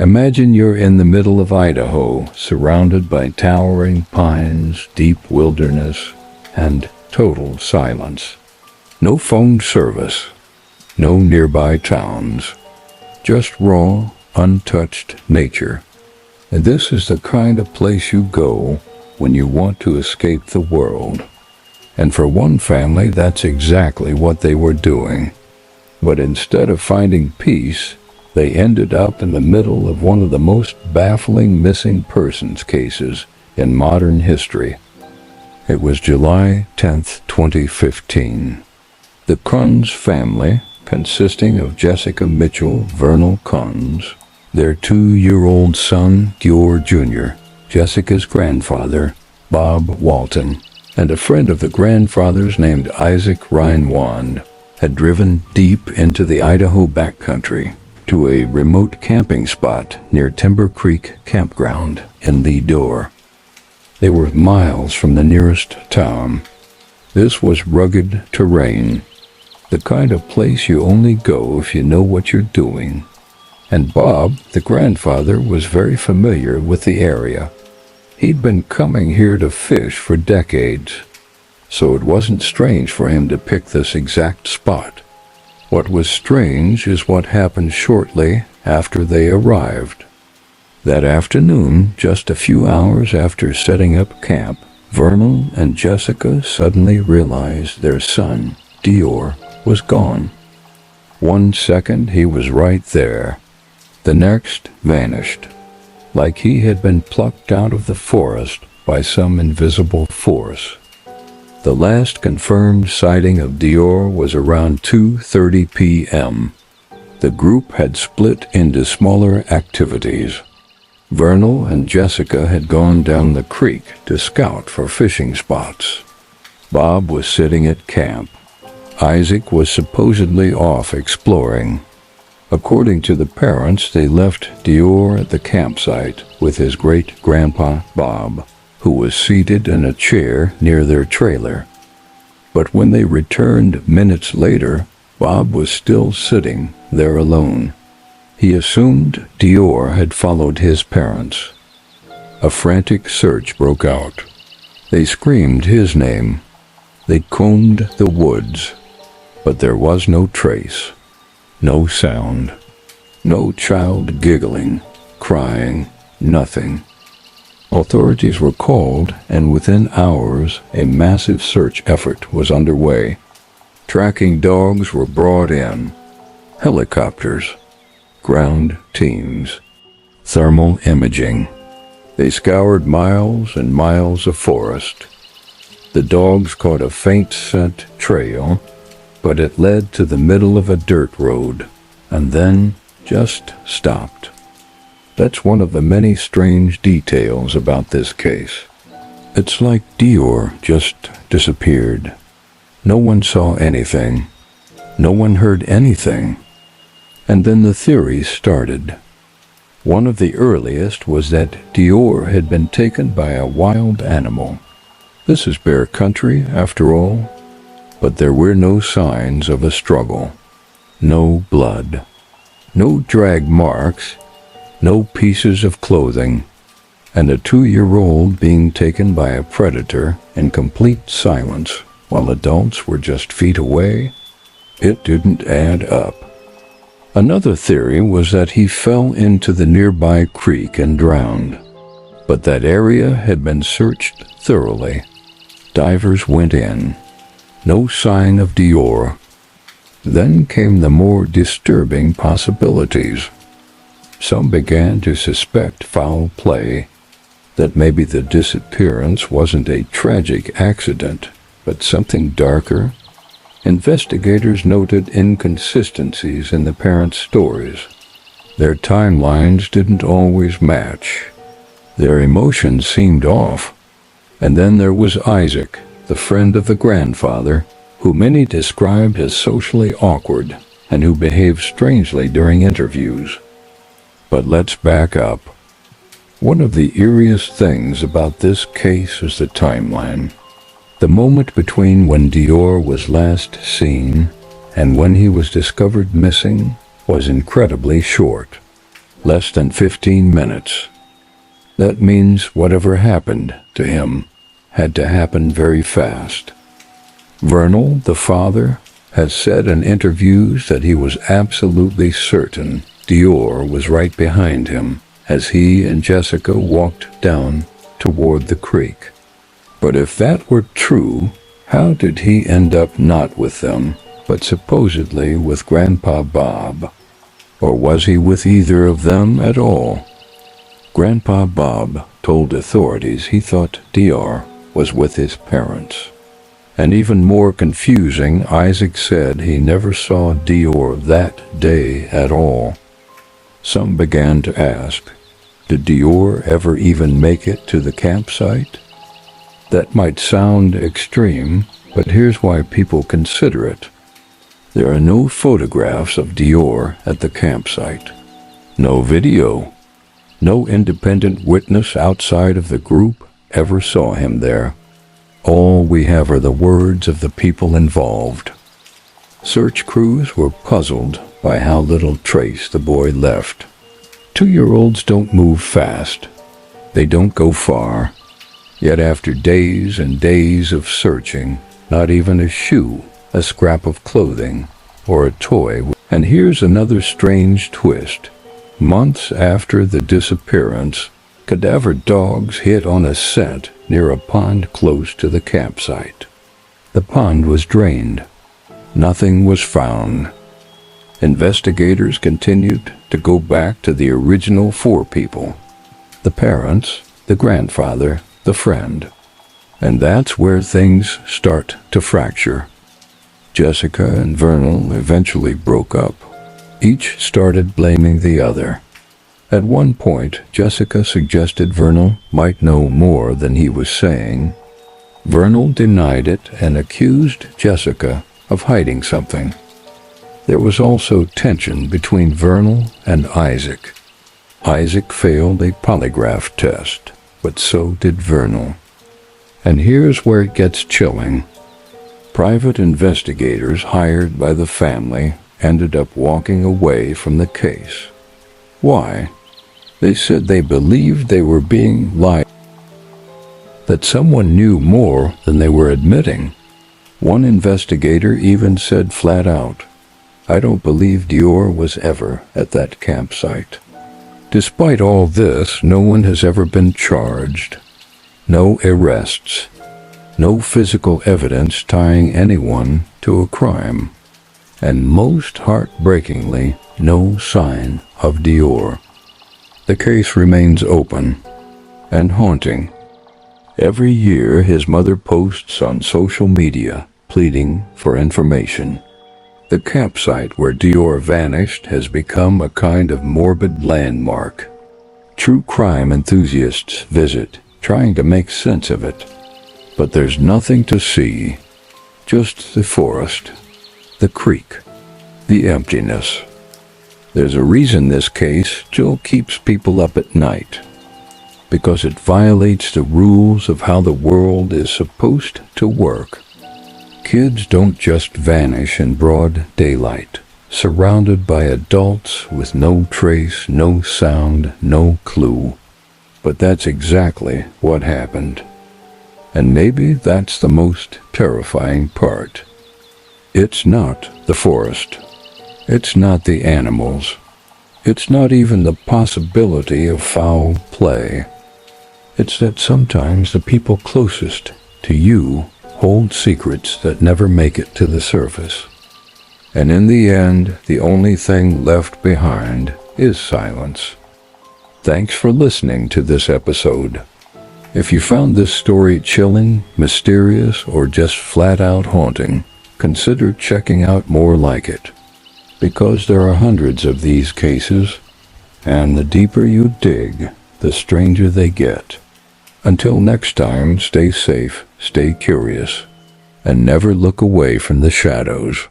Imagine you're in the middle of Idaho, surrounded by towering pines, deep wilderness, and total silence. No phone service, no nearby towns, just raw, untouched nature. And this is the kind of place you go when you want to escape the world. And for one family, that's exactly what they were doing. But instead of finding peace, they ended up in the middle of one of the most baffling missing persons cases in modern history. It was July 10th, 2015. The Kunz family, consisting of Jessica Mitchell Vernal Kunz, their 2-year-old son, Dior Jr., Jessica's grandfather, Bob Walton, and a friend of the grandfather's named Isaac Reinwand, had driven deep into the Idaho backcountry to a remote camping spot near Timber Creek Campground in Dior. They were miles from the nearest town. This was rugged terrain, the kind of place you only go if you know what you're doing. And Bob, the grandfather, was very familiar with the area. He'd been coming here to fish for decades, so it wasn't strange for him to pick this exact spot. What was strange is what happened shortly after they arrived. That afternoon, just a few hours after setting up camp, Vernal and Jessica suddenly realized their son, Dior, was gone. 1 second he was right there. The next vanished, like he had been plucked out of the forest by some invisible force. The last confirmed sighting of Dior was around 2:30 p.m. The group had split into smaller activities. Vernal and Jessica had gone down the creek to scout for fishing spots. Bob was sitting at camp. Isaac was supposedly off exploring. According to the parents, they left Dior at the campsite with his great-grandpa Bob, who was seated in a chair near their trailer. But when they returned minutes later, Bob was still sitting there alone. He assumed Dior had followed his parents. A frantic search broke out. They screamed his name. They combed the woods, but there was no trace, no sound, no child giggling, crying, nothing. Authorities were called, and within hours, a massive search effort was underway. Tracking dogs were brought in, helicopters, ground teams, thermal imaging. They scoured miles and miles of forest. The dogs caught a faint scent trail, but it led to the middle of a dirt road, and then just stopped. That's one of the many strange details about this case. It's like Dior just disappeared. No one saw anything. No one heard anything. And then the theories started. One of the earliest was that Dior had been taken by a wild animal. This is bear country, after all. But there were no signs of a struggle. No blood. No drag marks. No pieces of clothing. And a 2-year-old being taken by a predator in complete silence while adults were just feet away. It didn't add up. Another theory was that he fell into the nearby creek and drowned. But that area had been searched thoroughly. Divers went in. No sign of Dior. Then came the more disturbing possibilities. Some began to suspect foul play, that maybe the disappearance wasn't a tragic accident, but something darker. Investigators noted inconsistencies in the parents' stories. Their timelines didn't always match. Their emotions seemed off. And then there was Isaac, the friend of the grandfather, who many described as socially awkward and who behaved strangely during interviews. But let's back up. One of the eeriest things about this case is the timeline. The moment between when Dior was last seen and when he was discovered missing was incredibly short. less than 15 minutes. That means whatever happened to him had to happen very fast. Vernal, the father, has said in interviews that he was absolutely certain Dior was right behind him as he and Jessica walked down toward the creek. But if that were true, how did he end up not with them, but supposedly with Grandpa Bob? Or was he with either of them at all? Grandpa Bob told authorities he thought Dior was with his parents. And even more confusing, Isaac said he never saw Dior that day at all. Some began to ask, did Dior ever even make it to the campsite? That might sound extreme, but here's why people consider it. There are no photographs of Dior at the campsite. No video. No independent witness outside of the group ever saw him there. All we have are the words of the people involved. Search crews were puzzled by how little trace the boy left. 2-year-olds don't move fast. They don't go far. Yet after days and days of searching, not even a shoe, a scrap of clothing, or a toy. And here's another strange twist. Months after the disappearance, cadaver dogs hit on a scent near a pond close to the campsite. The pond was drained. Nothing was found. Investigators continued to go back to the original 4 people. The parents, the grandfather, the friend. And that's where things start to fracture. Jessica and Vernal eventually broke up. Each started blaming the other. At one point, Jessica suggested Vernal might know more than he was saying. Vernal denied it and accused Jessica of hiding something. There was also tension between Vernal and Isaac. Isaac failed a polygraph test, but so did Vernal. And here's where it gets chilling. Private investigators hired by the family ended up walking away from the case. Why? They said they believed they were being lied, that someone knew more than they were admitting. One investigator even said flat out, "I don't believe Dior was ever at that campsite." Despite all this, no one has ever been charged. No arrests. No physical evidence tying anyone to a crime. And most heartbreakingly, no sign of Dior. The case remains open and haunting. Every year, his mother posts on social media, pleading for information. The campsite where Dior vanished has become a kind of morbid landmark. True crime enthusiasts visit, trying to make sense of it. But there's nothing to see, just the forest, the creek, the emptiness. There's a reason this case still keeps people up at night. Because it violates the rules of how the world is supposed to work. Kids don't just vanish in broad daylight, surrounded by adults with no trace, no sound, no clue. But that's exactly what happened. And maybe that's the most terrifying part. It's not the forest. It's not the animals. It's not even the possibility of foul play. It's that sometimes the people closest to you hold secrets that never make it to the surface. And in the end, the only thing left behind is silence. Thanks for listening to this episode. If you found this story chilling, mysterious, or just flat out haunting, consider checking out more like it. Because there are hundreds of these cases, and the deeper you dig, the stranger they get. Until next time, stay safe, stay curious, and never look away from the shadows.